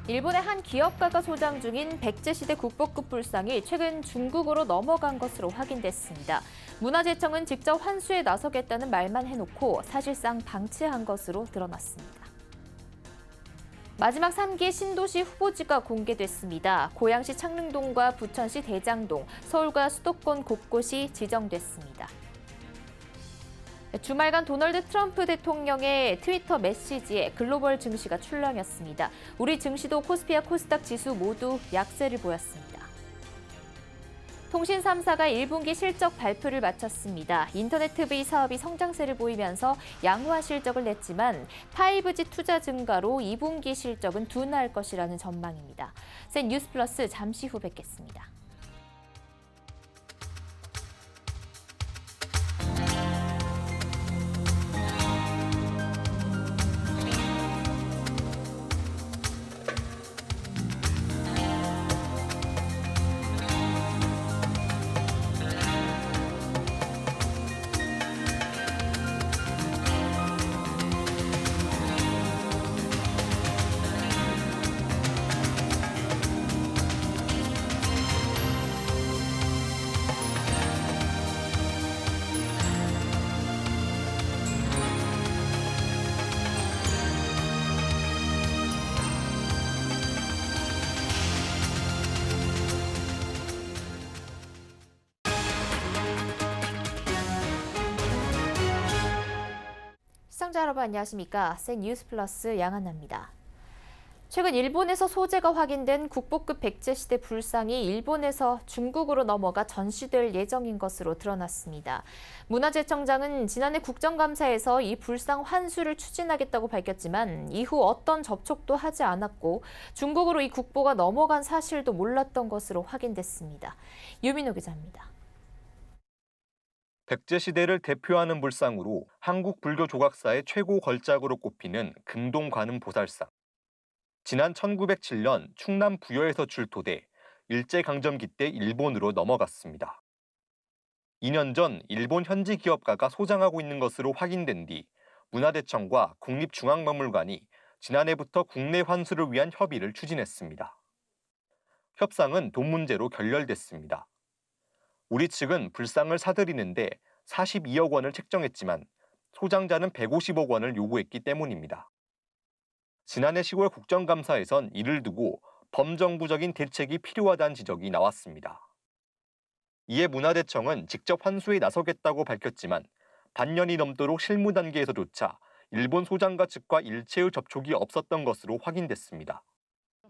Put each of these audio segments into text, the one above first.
일본의 한 기업가가 소장 중인 백제시대 국보급 불상이 최근 중국으로 넘어간 것으로 확인됐습니다. 문화재청은 직접 환수에 나서겠다는 말만 해놓고 사실상 방치한 것으로 드러났습니다. 마지막 3기 신도시 후보지가 공개됐습니다. 고양시 창릉동과 부천시 대장동, 서울과 수도권 곳곳이 지정됐습니다. 주말간 도널드 트럼프 대통령의 트위터 메시지에 글로벌 증시가 출렁였습니다. 우리 증시도 코스피와 코스닥 지수 모두 약세를 보였습니다. 통신 3사가 1분기 실적 발표를 마쳤습니다. 인터넷 TV 사업이 성장세를 보이면서 양호한 실적을 냈지만 5G 투자 증가로 2분기 실적은 둔화할 것이라는 전망입니다. 센 뉴스 플러스 잠시 후 뵙겠습니다. 시청자 여러분 안녕하십니까? 센 뉴스 플러스 양한나입니다. 최근 일본에서 소재가 확인된 국보급 백제시대 불상이 일본에서 중국으로 넘어가 전시될 예정인 것으로 드러났습니다. 문화재청장은 지난해 국정감사에서 이 불상 환수를 추진하겠다고 밝혔지만 이후 어떤 접촉도 하지 않았고 중국으로 이 국보가 넘어간 사실도 몰랐던 것으로 확인됐습니다. 유민호 기자입니다. 백제시대를 대표하는 불상으로 한국 불교 조각사의 최고 걸작으로 꼽히는 금동관음보살상. 지난 1907년 충남 부여에서 출토돼 일제강점기 때 일본으로 넘어갔습니다. 2년 전 일본 현지 기업가가 소장하고 있는 것으로 확인된 뒤 문화대청과 국립중앙박물관이 지난해부터 국내 환수를 위한 협의를 추진했습니다. 협상은 돈 문제로 결렬됐습니다. 우리 측은 불상을 사들이는데 42억 원을 책정했지만 소장자는 150억 원을 요구했기 때문입니다. 지난해 10월 국정감사에선 이를 두고 범정부적인 대책이 필요하다는 지적이 나왔습니다. 이에 문화대청은 직접 환수에 나서겠다고 밝혔지만 반년이 넘도록 실무 단계에서조차 일본 소장가 측과 일체의 접촉이 없었던 것으로 확인됐습니다.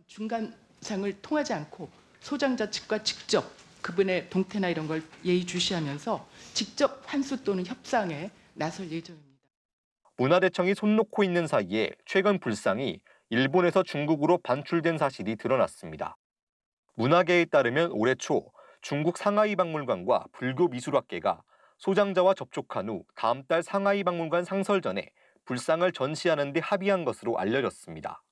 중간상을 통하지 않고 소장자 측과 직접 그분의 동태나 이런 걸 예의주시하면서 직접 환수 또는 협상에 나설 예정입니다. 문화대청이 손 놓고 있는 사이에 최근 불상이 일본에서 중국으로 반출된 사실이 드러났습니다. 문화계에 따르면 올해 초 중국 상하이 박물관과 불교미술학계가 소장자와 접촉한 후 다음 달 상하이 박물관 상설 전에 불상을 전시하는 데 합의한 것으로 알려졌습니다.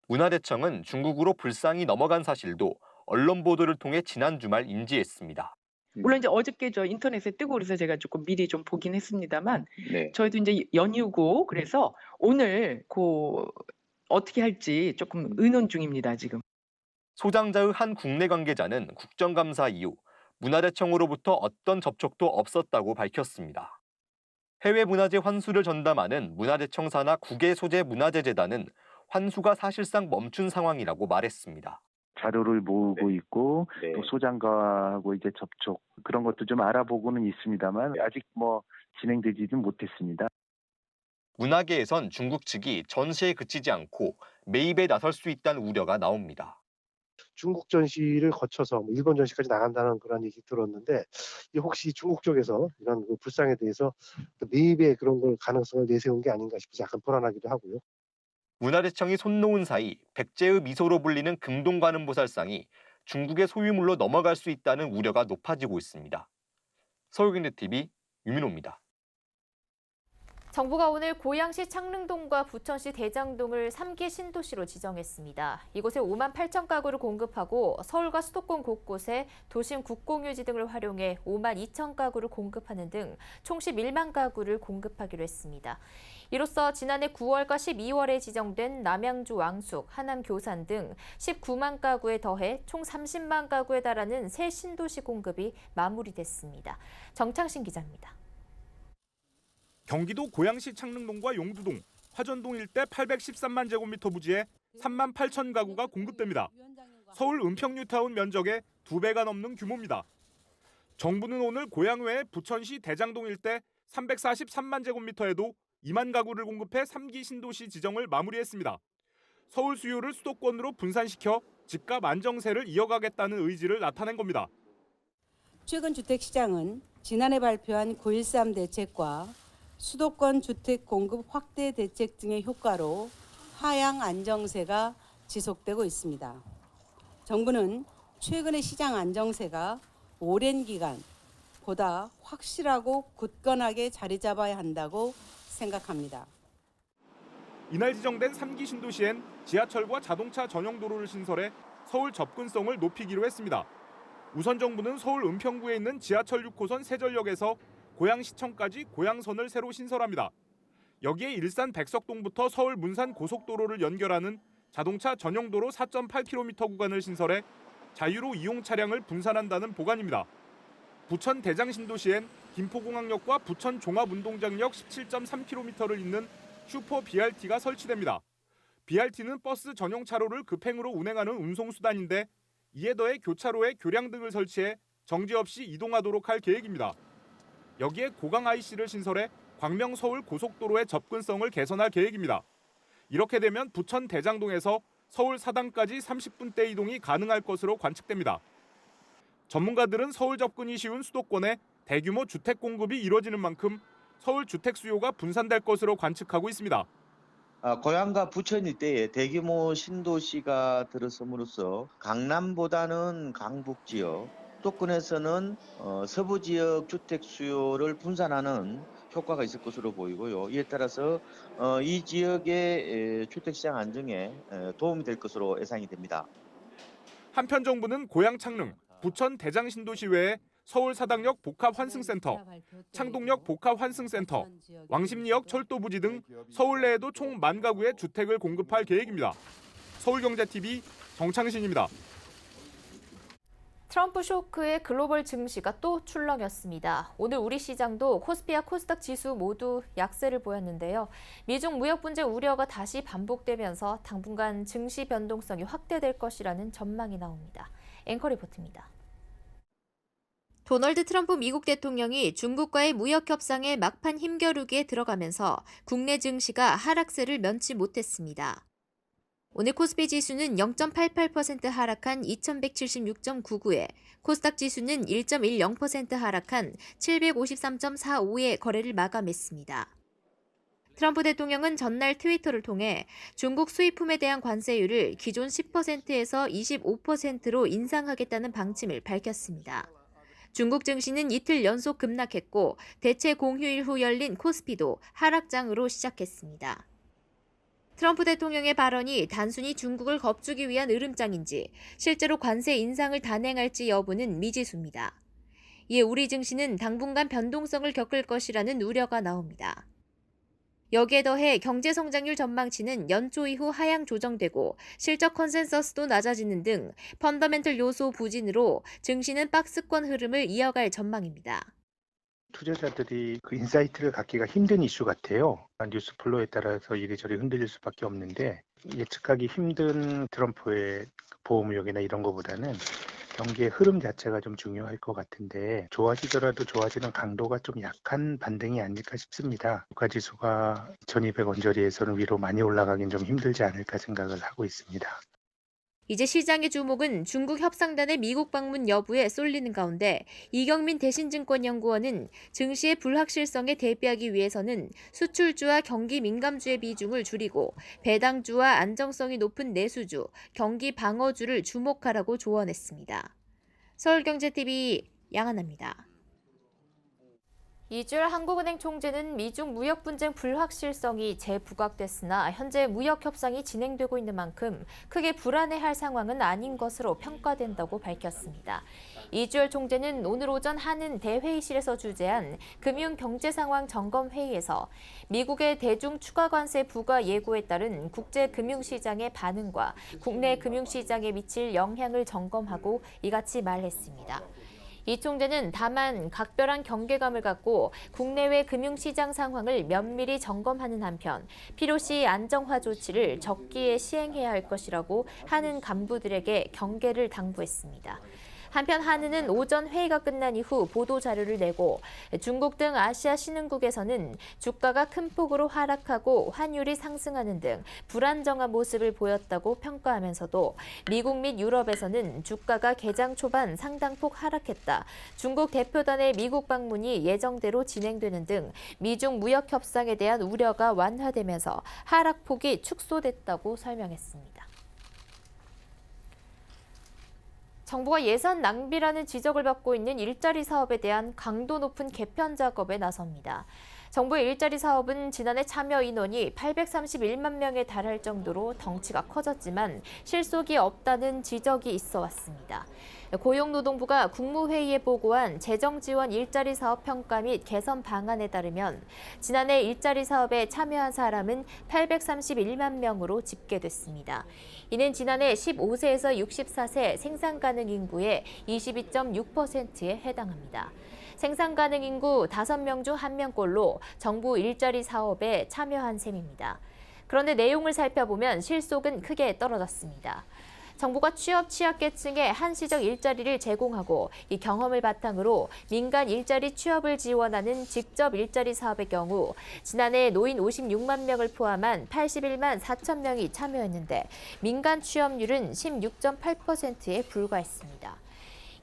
문화대청은 중국으로 불상이 넘어간 사실도 언론 보도를 통해 지난 주말 인지했습니다. 물론 이제 어저께 저 인터넷에 뜨고 그래서 제가 조금 미리 좀 보긴 했습니다만 네. 저희도 이제 연휴고 그래서 오늘 어떻게 할지 조금 의논 중입니다, 지금. 소장자의 한 국내 관계자는 국정감사 이후 문화대청으로부터 어떤 접촉도 없었다고 밝혔습니다. 해외 문화재 환수를 전담하는 문화재청 산하 국외 소재 문화재재단은 환수가 사실상 멈춘 상황이라고 말했습니다. 자료를 모으고 있고 네. 또 소장가하고 이제 접촉 그런 것도 좀 알아보고는 있습니다만 아직 진행되지는 못했습니다. 문화계에선 중국 측이 전시에 그치지 않고 매입에 나설 수 있다는 우려가 나옵니다. 중국 전시를 거쳐서 일본 전시까지 나간다는 그런 얘기 들었는데 혹시 중국 쪽에서 이런 그 불상에 대해서 매입의 그런 걸 가능성을 내세운 게 아닌가 싶어서 약간 불안하기도 하고요. 문화대청이 손 놓은 사이 백제의 미소로 불리는 금동관음보살상이 중국의 소유물로 넘어갈 수 있다는 우려가 높아지고 있습니다. 서울경제TV 유민호입니다. 정부가 오늘 고양시 창릉동과 부천시 대장동을 3기 신도시로 지정했습니다. 이곳에 5만 8천 가구를 공급하고 서울과 수도권 곳곳에 도심 국공유지 등을 활용해 5만 2천 가구를 공급하는 등 총 11만 가구를 공급하기로 했습니다. 이로써 지난해 9월과 12월에 지정된 남양주 왕숙, 하남 교산 등 19만 가구에 더해 총 30만 가구에 달하는 새 신도시 공급이 마무리됐습니다. 정창신 기자입니다. 경기도 고양시 창릉동과 용두동, 화전동 일대 813만 제곱미터 부지에 3만 8천 가구가 공급됩니다. 서울 은평 뉴타운 면적의 2배가 넘는 규모입니다. 정부는 오늘 고양 외에 부천시 대장동 일대 343만 제곱미터에도 2만 가구를 공급해 3기 신도시 지정을 마무리했습니다. 서울 수요를 수도권으로 분산시켜 집값 안정세를 이어가겠다는 의지를 나타낸 겁니다. 최근 주택시장은 지난해 발표한 9.13 대책과 수도권 주택 공급 확대 대책 등의 효과로 하향 안정세가 지속되고 있습니다. 정부는 최근의 시장 안정세가 오랜 기간 보다 확실하고 굳건하게 자리 잡아야 한다고 생각합니다. 이날 지정된 3기 신도시엔 지하철과 자동차 전용 도로를 신설해 서울 접근성을 높이기로 했습니다. 우선 정부는 서울 은평구에 있는 지하철 6호선 세전역에서 고양시청까지 고양선을 새로 신설합니다. 여기에 일산 백석동부터 서울 문산 고속도로를 연결하는 자동차 전용도로 4.8km 구간을 신설해 자유로 이용 차량을 분산한다는 보관입니다. 부천 대장신도시엔 김포공항역과 부천 종합운동장역 17.3km를 잇는 슈퍼 BRT가 설치됩니다. BRT는 버스 전용 차로를 급행으로 운행하는 운송수단인데 이에 더해 교차로에 교량 등을 설치해 정지 없이 이동하도록 할 계획입니다. 여기에 고강 IC를 신설해 광명 서울 고속도로의 접근성을 개선할 계획입니다. 이렇게 되면 부천 대장동에서 서울 사당까지 30분대 이동이 가능할 것으로 관측됩니다. 전문가들은 서울 접근이 쉬운 수도권에 대규모 주택 공급이 이뤄지는 만큼 서울 주택 수요가 분산될 것으로 관측하고 있습니다. 고양과 부천 일대에 대규모 신도시가 들어섬으로써 강남보다는 강북 지역, 수도권에서는 서부 지역 주택 수요를 분산하는 효과가 있을 것으로 보이고요. 이에 따라서 이 지역의 주택시장 안정에 도움이 될 것으로 예상이 됩니다. 한편 정부는 고양 창릉, 부천 대장 신도시 외에 서울 사당역 복합 환승센터, 창동역 복합 환승센터, 왕십리역 철도부지 등 서울 내에도 총 1만 가구의 주택을 공급할 계획입니다. 서울경제TV 정창신입니다. 트럼프 쇼크의 글로벌 증시가 또 출렁였습니다. 오늘 우리 시장도 코스피와 코스닥 지수 모두 약세를 보였는데요. 미중 무역 분쟁 우려가 다시 반복되면서 당분간 증시 변동성이 확대될 것이라는 전망이 나옵니다. 앵커 리포트입니다. 도널드 트럼프 미국 대통령이 중국과의 무역 협상에 막판 힘겨루기에 들어가면서 국내 증시가 하락세를 면치 못했습니다. 오늘 코스피 지수는 0.88% 하락한 2176.99에 코스닥 지수는 1.10% 하락한 753.45에 거래를 마감했습니다. 트럼프 대통령은 전날 트위터를 통해 중국 수입품에 대한 관세율을 기존 10%에서 25%로 인상하겠다는 방침을 밝혔습니다. 중국 증시는 이틀 연속 급락했고 대체 공휴일 후 열린 코스피도 하락장으로 시작했습니다. 트럼프 대통령의 발언이 단순히 중국을 겁주기 위한 으름장인지 실제로 관세 인상을 단행할지 여부는 미지수입니다. 이에 우리 증시는 당분간 변동성을 겪을 것이라는 우려가 나옵니다. 여기에 더해 경제 성장률 전망치는 연초 이후 하향 조정되고 실적 컨센서스도 낮아지는 등 펀더멘털 요소 부진으로 증시는 박스권 흐름을 이어갈 전망입니다. 투자자들이 그 인사이트를 갖기가 힘든 이슈 같아요. 뉴스 플로우에 따라서 이리저리 흔들릴 수밖에 없는데 예측하기 힘든 트럼프의 보호무역이나 이런 거보다는 경기의 흐름 자체가 좀 중요할 것 같은데 좋아지더라도 좋아지는 강도가 좀 약한 반등이 아닐까 싶습니다. 주가지수가 2200 언저리에서는 위로 많이 올라가긴 좀 힘들지 않을까 생각을 하고 있습니다. 이제 시장의 주목은 중국 협상단의 미국 방문 여부에 쏠리는 가운데 이경민 대신증권연구원은 증시의 불확실성에 대비하기 위해서는 수출주와 경기 민감주의 비중을 줄이고 배당주와 안정성이 높은 내수주, 경기 방어주를 주목하라고 조언했습니다. 서울경제TV 양하나입니다. 이주열 한국은행 총재는 미중 무역 분쟁 불확실성이 재부각됐으나 현재 무역 협상이 진행되고 있는 만큼 크게 불안해할 상황은 아닌 것으로 평가된다고 밝혔습니다. 이주열 총재는 오늘 오전 한은 대회의실에서 주재한 금융경제상황 점검회의에서 미국의 대중 추가 관세 부과 예고에 따른 국제 금융시장의 반응과 국내 금융시장에 미칠 영향을 점검하고 이같이 말했습니다. 이 총재는 다만 각별한 경계감을 갖고 국내외 금융시장 상황을 면밀히 점검하는 한편 필요시 안정화 조치를 적기에 시행해야 할 것이라고 한은 간부들에게 경계를 당부했습니다. 한편 한은은 오전 회의가 끝난 이후 보도자료를 내고 중국 등 아시아 신흥국에서는 주가가 큰 폭으로 하락하고 환율이 상승하는 등 불안정한 모습을 보였다고 평가하면서도 미국 및 유럽에서는 주가가 개장 초반 상당폭 하락했다. 중국 대표단의 미국 방문이 예정대로 진행되는 등 미중 무역 협상에 대한 우려가 완화되면서 하락폭이 축소됐다고 설명했습니다. 정부가 예산 낭비라는 지적을 받고 있는 일자리 사업에 대한 강도 높은 개편 작업에 나섭니다. 정부의 일자리 사업은 지난해 참여 인원이 831만 명에 달할 정도로 덩치가 커졌지만 실속이 없다는 지적이 있어 왔습니다. 고용노동부가 국무회의에 보고한 재정지원 일자리 사업 평가 및 개선 방안에 따르면 지난해 일자리 사업에 참여한 사람은 831만 명으로 집계됐습니다. 이는 지난해 15세에서 64세 생산 가능 인구의 22.6%에 해당합니다. 생산 가능 인구 5명 중 1명꼴로 정부 일자리 사업에 참여한 셈입니다. 그런데 내용을 살펴보면 실속은 크게 떨어졌습니다. 정부가 취약계층에 한시적 일자리를 제공하고 이 경험을 바탕으로 민간 일자리 취업을 지원하는 직접 일자리 사업의 경우 지난해 노인 56만 명을 포함한 81만 4천 명이 참여했는데 민간 취업률은 16.8%에 불과했습니다.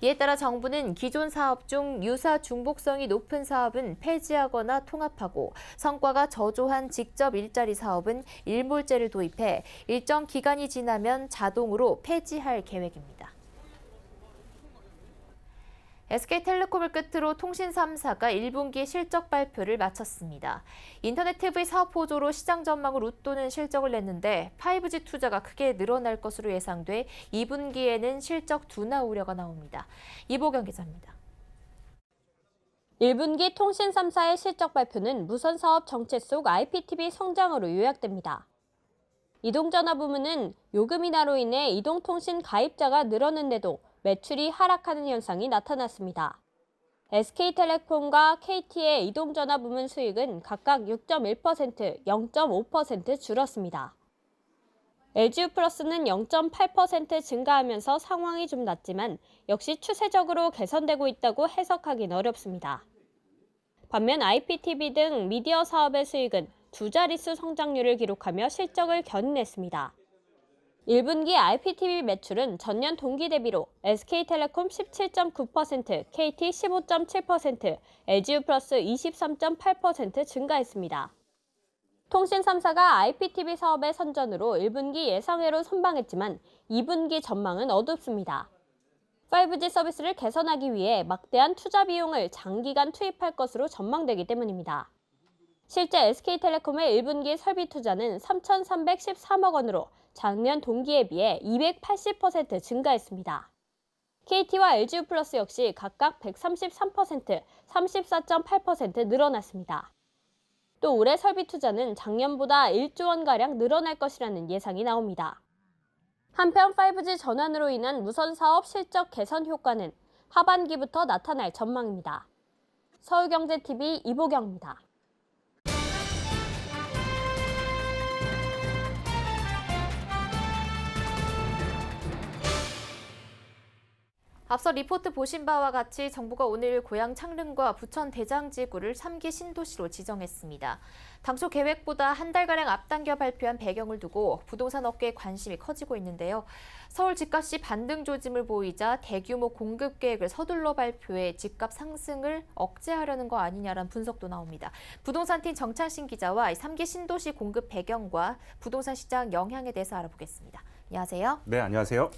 이에 따라 정부는 기존 사업 중 유사 중복성이 높은 사업은 폐지하거나 통합하고 성과가 저조한 직접 일자리 사업은 일몰제를 도입해 일정 기간이 지나면 자동으로 폐지할 계획입니다. SK텔레콤을 끝으로 통신 3사가 1분기 실적 발표를 마쳤습니다. 인터넷 TV 사업 보조로 시장 전망을 웃도는 실적을 냈는데 5G 투자가 크게 늘어날 것으로 예상돼 2분기에는 실적 둔화 우려가 나옵니다. 이보경 기자입니다. 1분기 통신 3사의 실적 발표는 무선 사업 정체 속 IPTV 성장으로 요약됩니다. 이동전화 부문은 요금 인하로 인해 이동통신 가입자가 늘었는데도 매출이 하락하는 현상이 나타났습니다. SK텔레콤과 KT의 이동전화 부문 수익은 각각 6.1%, 0.5% 줄었습니다. LG유플러스는 0.8% 증가하면서 상황이 좀 낮지만 역시 추세적으로 개선되고 있다고 해석하긴 어렵습니다. 반면 IPTV 등 미디어 사업의 수익은 두 자릿수 성장률을 기록하며 실적을 견인했습니다. 1분기 IPTV 매출은 전년 동기 대비로 SK텔레콤 17.9%, KT 15.7%, LG유플러스 23.8% 증가했습니다. 통신 3사가 IPTV 사업의 선전으로 1분기 예상외로 선방했지만 2분기 전망은 어둡습니다. 5G 서비스를 개선하기 위해 막대한 투자 비용을 장기간 투입할 것으로 전망되기 때문입니다. 실제 SK텔레콤의 1분기 설비 투자는 3,313억 원으로 작년 동기에 비해 280% 증가했습니다. KT와 LG유플러스 역시 각각 133%, 34.8% 늘어났습니다. 또 올해 설비 투자는 작년보다 1조 원가량 늘어날 것이라는 예상이 나옵니다. 한편 5G 전환으로 인한 무선 사업 실적 개선 효과는 하반기부터 나타날 전망입니다. 서울경제TV 이보경입니다. 앞서 리포트 보신 바와 같이 정부가 오늘 고양 창릉과 부천 대장지구를 3기 신도시로 지정했습니다. 당초 계획보다 한 달가량 앞당겨 발표한 배경을 두고 부동산 업계의 관심이 커지고 있는데요. 서울 집값이 반등 조짐을 보이자 대규모 공급 계획을 서둘러 발표해 집값 상승을 억제하려는 거 아니냐라는 분석도 나옵니다. 부동산팀 정찬신 기자와 3기 신도시 공급 배경과 부동산 시장 영향에 대해서 알아보겠습니다. 안녕하세요. 네, 안녕하세요.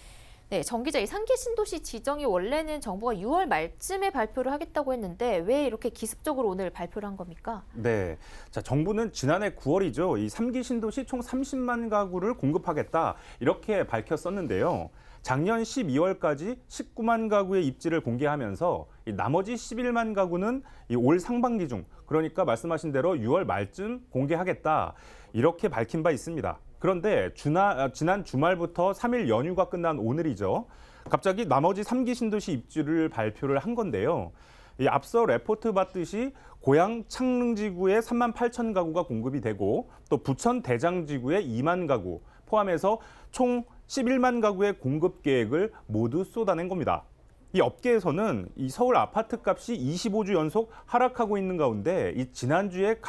네, 정 기자, 이 3기 신도시 지정이 원래는 정부가 6월 말쯤에 발표를 하겠다고 했는데 왜 이렇게 기습적으로 오늘 발표를 한 겁니까? 네. 자, 정부는 지난해 9월이죠. 이 3기 신도시 총 30만 가구를 공급하겠다 이렇게 밝혔었는데요. 작년 12월까지 19만 가구의 입지를 공개하면서 이 나머지 11만 가구는 이 올 상반기 중, 그러니까 말씀하신 대로 6월 말쯤 공개하겠다 이렇게 밝힌 바 있습니다. 그런데 지난 주말부터 3일 연휴가 끝난 오늘이죠. 갑자기 나머지 3기 신도시 입지를 발표를 한 건데요. 이 앞서 레포트 봤듯이 고양 창릉지구에 3만 8천 가구가 공급이 되고 또 부천 대장지구에 2만 가구 포함해서 총 11만 가구의 공급 계획을 모두 쏟아낸 겁니다. 이 업계에서는 이 서울 아파트 값이 25주 연속 하락하고 있는 가운데 이 지난주에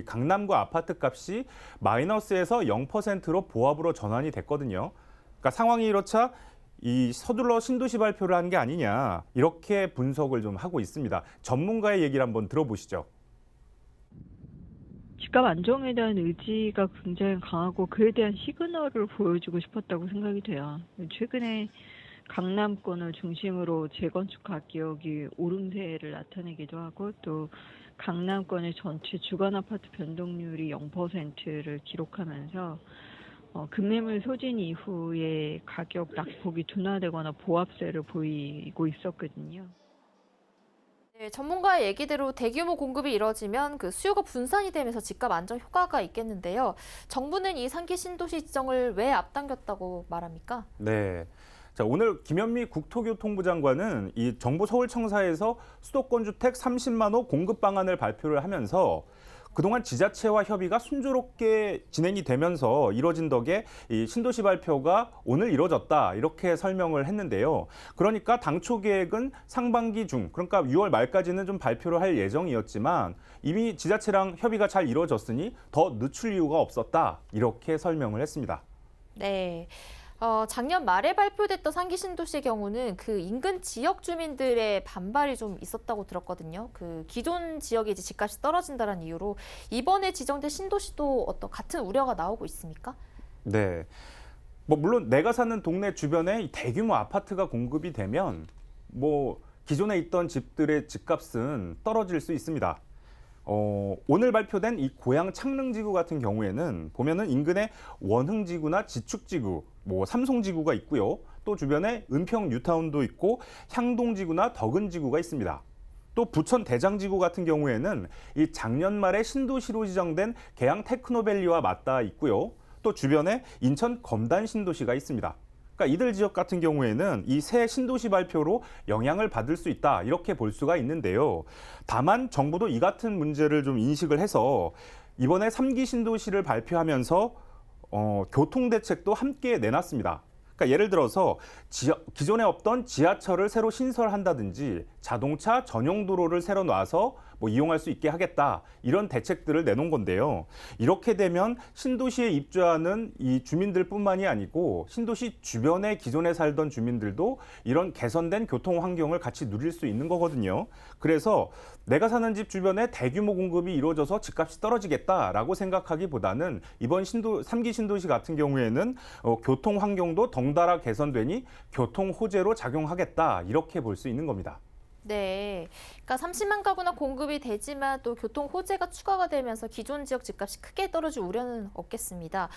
강남구 아파트 값이 마이너스에서 0%로 보합으로 전환이 됐거든요. 그러니까 상황이 이렇자 이 서둘러 신도시 발표를 한 게 아니냐 이렇게 분석을 좀 하고 있습니다. 전문가의 얘기를 한번 들어보시죠. 집값 안정에 대한 의지가 굉장히 강하고 그에 대한 시그널을 보여주고 싶었다고 생각이 돼요. 최근에 강남권을 중심으로 재건축 가격이 오름세를 나타내기도 하고 또 강남권의 전체 주간 아파트 변동률이 0%를 기록하면서 급매물 소진 이후에 가격 낙폭이 둔화되거나 보합세를 보이고 있었거든요. 네, 전문가의 얘기대로 대규모 공급이 이뤄지면 그 수요가 분산이 되면서 집값 안정 효과가 있겠는데요. 정부는 이 3기 신도시 지정을 왜 앞당겼다고 말합니까? 네. 자, 오늘 김현미 국토교통부 장관은 이 정부 서울청사에서 수도권 주택 30만 호 공급 방안을 발표를 하면서 그동안 지자체와 협의가 순조롭게 진행이 되면서 이뤄진 덕에 이 신도시 발표가 오늘 이뤄졌다 이렇게 설명을 했는데요. 그러니까 당초 계획은 상반기 중, 그러니까 6월 말까지는 좀 발표를 할 예정이었지만 이미 지자체랑 협의가 잘 이루어졌으니 더 늦출 이유가 없었다 이렇게 설명을 했습니다. 네. 작년 말에 발표됐던 3기 신도시의 경우는 그 인근 지역 주민들의 반발이 좀 있었다고 들었거든요. 그 기존 지역에 이제 집값이 떨어진다는 이유로 이번에 지정된 신도시도 어떤 같은 우려가 나오고 있습니까? 네. 물론 내가 사는 동네 주변에 대규모 아파트가 공급이 되면 기존에 있던 집들의 집값은 떨어질 수 있습니다. 오늘 발표된 이 고양 창릉지구 같은 경우에는 보면은 인근에 원흥지구나 지축지구, 삼송지구가 있고요. 또 주변에 은평 뉴타운도 있고 향동지구나 덕은지구가 있습니다. 또 부천 대장지구 같은 경우에는 이 작년 말에 신도시로 지정된 계양 테크노밸리와 맞닿아 있고요. 또 주변에 인천 검단 신도시가 있습니다. 그러니까 이들 지역 같은 경우에는 이 새 신도시 발표로 영향을 받을 수 있다 이렇게 볼 수가 있는데요. 다만 정부도 이 같은 문제를 좀 인식을 해서 이번에 3기 신도시를 발표하면서 교통 대책도 함께 내놨습니다. 그러니까 예를 들어서 기존에 없던 지하철을 새로 신설한다든지 자동차 전용 도로를 새로 놔서 이용할 수 있게 하겠다 이런 대책들을 내놓은 건데요. 이렇게 되면 신도시에 입주하는 이 주민들뿐만이 아니고 신도시 주변에 기존에 살던 주민들도 이런 개선된 교통 환경을 같이 누릴 수 있는 거거든요. 그래서 내가 사는 집 주변에 대규모 공급이 이루어져서 집값이 떨어지겠다라고 생각하기보다는 이번 3기 신도시 같은 경우에는 교통 환경도 덩달아 개선되니 교통 호재로 작용하겠다 이렇게 볼 수 있는 겁니다. 네, 그러니까 30만 가구나 공급이 되지만 또 교통 호재가 추가가 되면서 기존 지역 집값이 크게 떨어질 우려는 없겠습니다.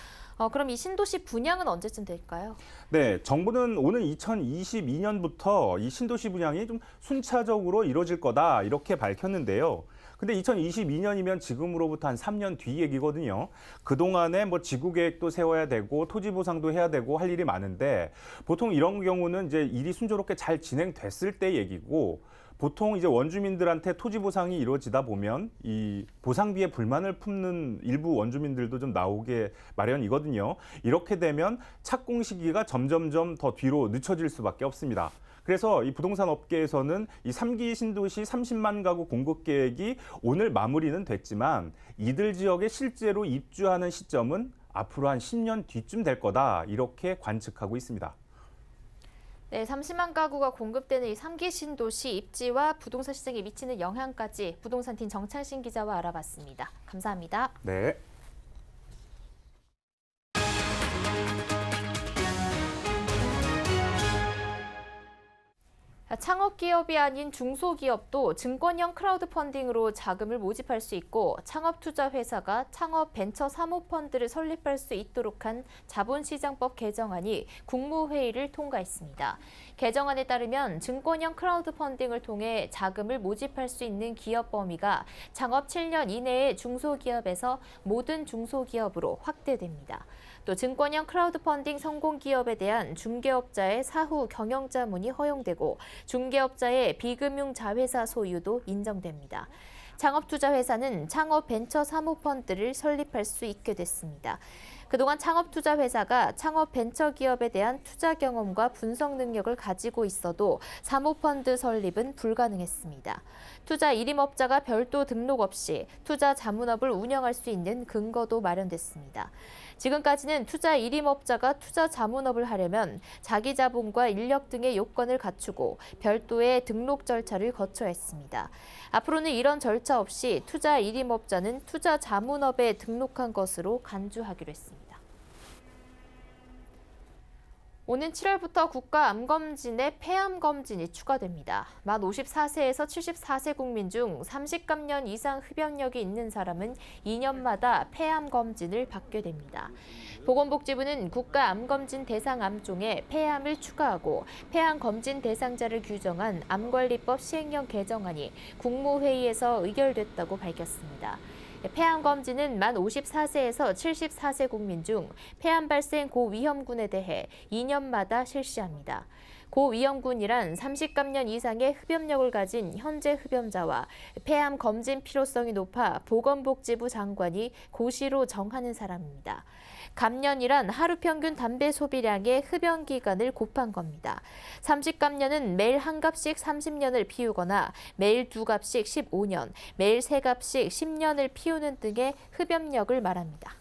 그럼 이 신도시 분양은 언제쯤 될까요? 네, 정부는 오는 2022년부터 이 신도시 분양이 좀 순차적으로 이루어질 거다 이렇게 밝혔는데요. 근데 2022년이면 지금으로부터 한 3년 뒤 얘기거든요. 그동안에 지구 계획도 세워야 되고 토지 보상도 해야 되고 할 일이 많은데 보통 이런 경우는 이제 일이 순조롭게 잘 진행됐을 때 얘기고 보통 이제 원주민들한테 토지 보상이 이루어지다 보면 이 보상비에 불만을 품는 일부 원주민들도 좀 나오게 마련이거든요. 이렇게 되면 착공 시기가 점점점 더 뒤로 늦춰질 수밖에 없습니다. 그래서 이 부동산 업계에서는 이 3기 신도시 30만 가구 공급 계획이 오늘 마무리는 됐지만 이들 지역에 실제로 입주하는 시점은 앞으로 한 10년 뒤쯤 될 거다 이렇게 관측하고 있습니다. 네, 30만 가구가 공급되는 이 3기 신도시 입지와 부동산 시장에 미치는 영향까지 부동산팀 정창신 기자와 알아봤습니다. 감사합니다. 네. 창업기업이 아닌 중소기업도 증권형 크라우드 펀딩으로 자금을 모집할 수 있고 창업투자회사가 창업벤처사모펀드를 설립할 수 있도록 한 자본시장법 개정안이 국무회의를 통과했습니다. 개정안에 따르면 증권형 크라우드 펀딩을 통해 자금을 모집할 수 있는 기업 범위가 창업 7년 이내의 중소기업에서 모든 중소기업으로 확대됩니다. 또 증권형 크라우드 펀딩 성공 기업에 대한 중개업자의 사후 경영자문이 허용되고 중개업자의 비금융 자회사 소유도 인정됩니다. 창업투자회사는 창업벤처사모펀드를 설립할 수 있게 됐습니다. 그동안 창업투자회사가 창업벤처기업에 대한 투자 경험과 분석 능력을 가지고 있어도 사모펀드 설립은 불가능했습니다. 투자 일임업자가 별도 등록 없이 투자 자문업을 운영할 수 있는 근거도 마련됐습니다. 지금까지는 투자 일임업자가 투자 자문업을 하려면 자기 자본과 인력 등의 요건을 갖추고 별도의 등록 절차를 거쳐야 했습니다. 앞으로는 이런 절차 없이 투자 일임업자는 투자 자문업에 등록한 것으로 간주하기로 했습니다. 오는 7월부터 국가암검진에 폐암검진이 추가됩니다. 만 54세에서 74세 국민 중 30감년 이상 흡연력이 있는 사람은 2년마다 폐암검진을 받게 됩니다. 보건복지부는 국가암검진 대상 암종에 폐암을 추가하고 폐암검진 대상자를 규정한 암관리법 시행령 개정안이 국무회의에서 의결됐다고 밝혔습니다. 폐암 검진은 만 54세에서 74세 국민 중 폐암 발생 고위험군에 대해 2년마다 실시합니다. 고위험군이란 30감년 이상의 흡연력을 가진 현재 흡연자와 폐암 검진 필요성이 높아 보건복지부 장관이 고시로 정하는 사람입니다. 감년이란 하루 평균 담배 소비량의 흡연 기간을 곱한 겁니다. 30감년은 매일 한 갑씩 30년을 피우거나 매일 두 갑씩 15년, 매일 세 갑씩 10년을 피우는 등의 흡연력을 말합니다.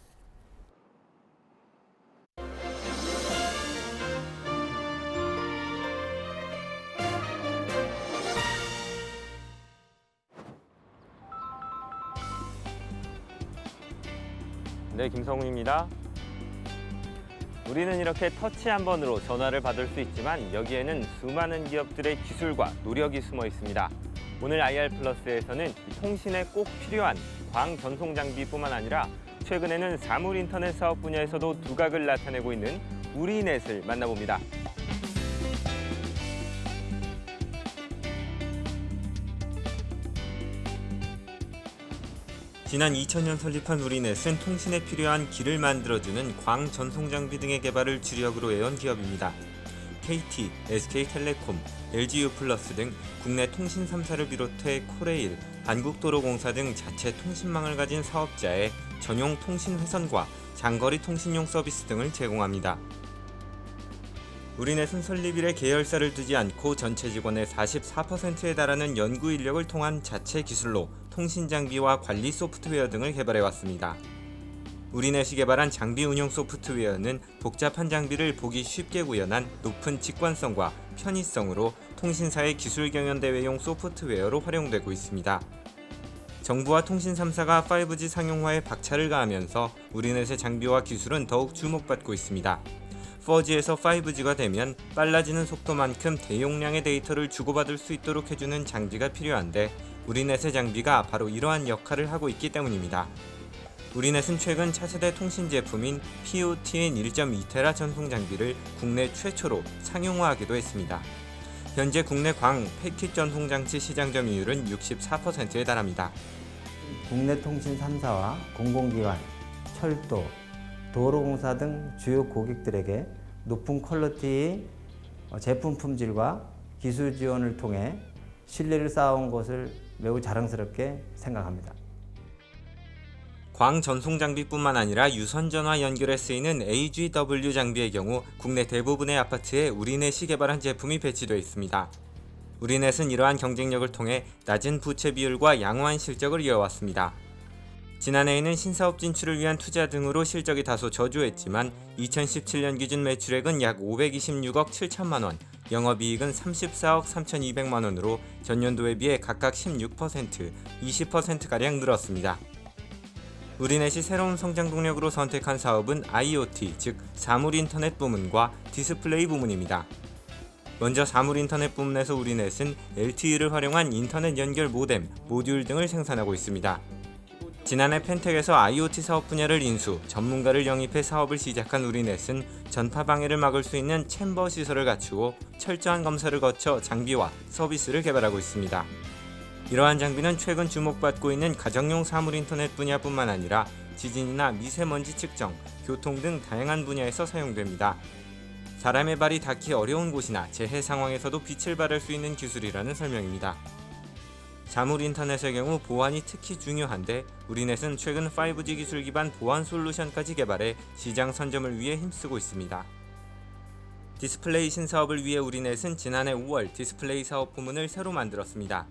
네, 김성훈입니다. 우리는 이렇게 터치 한 번으로 전화를 받을 수 있지만 여기에는 수많은 기업들의 기술과 노력이 숨어 있습니다. 오늘 IR+에서는 통신에 꼭 필요한 광전송 장비뿐만 아니라 최근에는 사물 인터넷 사업 분야에서도 두각을 나타내고 있는 우리넷을 만나봅니다. 지난 2000년 설립한 우리넷은 통신에 필요한 길을 만들어주는 광전송 장비 등의 개발을 주력으로 해온 기업입니다. KT, SK텔레콤, LGU+ 등 국내 통신 3사를 비롯해 코레일, 한국도로공사 등 자체 통신망을 가진 사업자의 전용 통신 회선과 장거리 통신용 서비스 등을 제공합니다. 우리넷은 설립 이래 계열사를 두지 않고 전체 직원의 44%에 달하는 연구 인력을 통한 자체 기술로 통신 장비와 관리 소프트웨어 등을 개발해왔습니다. 우리넷이 개발한 장비 운용 소프트웨어는 복잡한 장비를 보기 쉽게 구현한 높은 직관성과 편의성으로 통신사의 기술 경연 대회용 소프트웨어로 활용되고 있습니다. 정부와 통신 3사가 5G 상용화에 박차를 가하면서 우리넷의 장비와 기술은 더욱 주목받고 있습니다. 4G에서 5G가 되면 빨라지는 속도만큼 대용량의 데이터를 주고받을 수 있도록 해주는 장비가 필요한데 우리넷의 장비가 바로 이러한 역할을 하고 있기 때문입니다. 우리넷은 최근 차세대 통신 제품인 POTN 1.2테라 전송 장비를 국내 최초로 상용화하기도 했습니다. 현재 국내 광 패킷 전송 장치 시장 점유율은 64%에 달합니다. 국내 통신 3사와 공공기관, 철도, 도로공사 등 주요 고객들에게 높은 퀄리티의 제품 품질과 기술 지원을 통해 신뢰를 쌓아온 것을 매우 자랑스럽게 생각합니다. 광전송 장비뿐만 아니라 유선전화 연결에 쓰이는 AGW 장비의 경우 국내 대부분의 아파트에 우리넷이 개발한 제품이 배치되어 있습니다. 우리넷은 이러한 경쟁력을 통해 낮은 부채 비율과 양호한 실적을 이어왔습니다. 지난해에는 신사업 진출을 위한 투자 등으로 실적이 다소 저조했지만 2017년 기준 매출액은 약 526억 7천만 원, 영업이익은 34억 3,200만 원으로 전년도에 비해 각각 16%, 20%가량 늘었습니다. 우리넷이 새로운 성장 동력으로 선택한 사업은 IoT, 즉 사물 인터넷 부문과 디스플레이 부문입니다. 먼저 사물인터넷 부문에서 우리넷은 LTE를 활용한 인터넷 연결 모뎀, 모듈 등을 생산하고 있습니다. 지난해 펜텍에서 IoT 사업 분야를 인수, 전문가를 영입해 사업을 시작한 우리넷은 전파 방해를 막을 수 있는 챔버 시설을 갖추고 철저한 검사를 거쳐 장비와 서비스를 개발하고 있습니다. 이러한 장비는 최근 주목받고 있는 가정용 사물인터넷 분야뿐만 아니라 지진이나 미세먼지 측정, 교통 등 다양한 분야에서 사용됩니다. 사람의 발이 닿기 어려운 곳이나 재해 상황에서도 빛을 발할 수 있는 기술이라는 설명입니다. 사물인터넷의 경우 보안이 특히 중요한데 우리넷은 최근 5G 기술 기반 보안 솔루션까지 개발해 시장 선점을 위해 힘쓰고 있습니다. 디스플레이 신사업을 위해 우리넷은 지난해 5월 디스플레이 사업 부문을 새로 만들었습니다.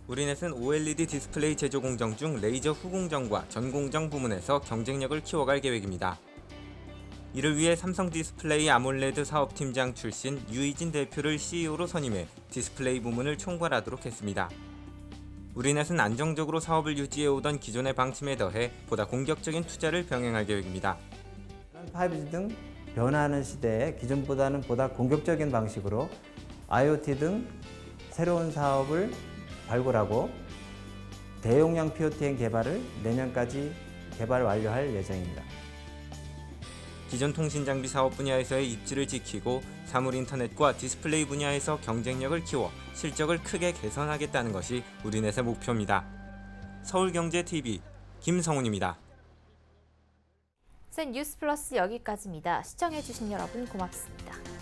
우리넷은 OLED 디스플레이 제조 공정 중 레이저 후공정과 전공정 부문에서 경쟁력을 키워갈 계획입니다. 이를 위해 삼성 디스플레이 아몰레드 사업팀장 출신 유희진 대표를 CEO로 선임해 디스플레이 부문을 총괄하도록 했습니다. 우리넷은 안정적으로 사업을 유지해오던 기존의 방침에 더해 보다 공격적인 투자를 병행할 계획입니다. 5G 등 변화하는 시대에 기존보다는 보다 공격적인 방식으로 IoT 등 새로운 사업을 발굴하고 대용량 POTN 개발을 내년까지 개발 완료할 예정입니다. 기존 통신장비 사업 분야에서의 입지를 지키고 사물인터넷과 디스플레이 분야에서 경쟁력을 키워 실적을 크게 개선하겠다는 것이 우리넷의 목표입니다. 서울경제TV 김성훈입니다. 뉴스 플러스 여기까지입니다. 시청해주신 여러분 고맙습니다.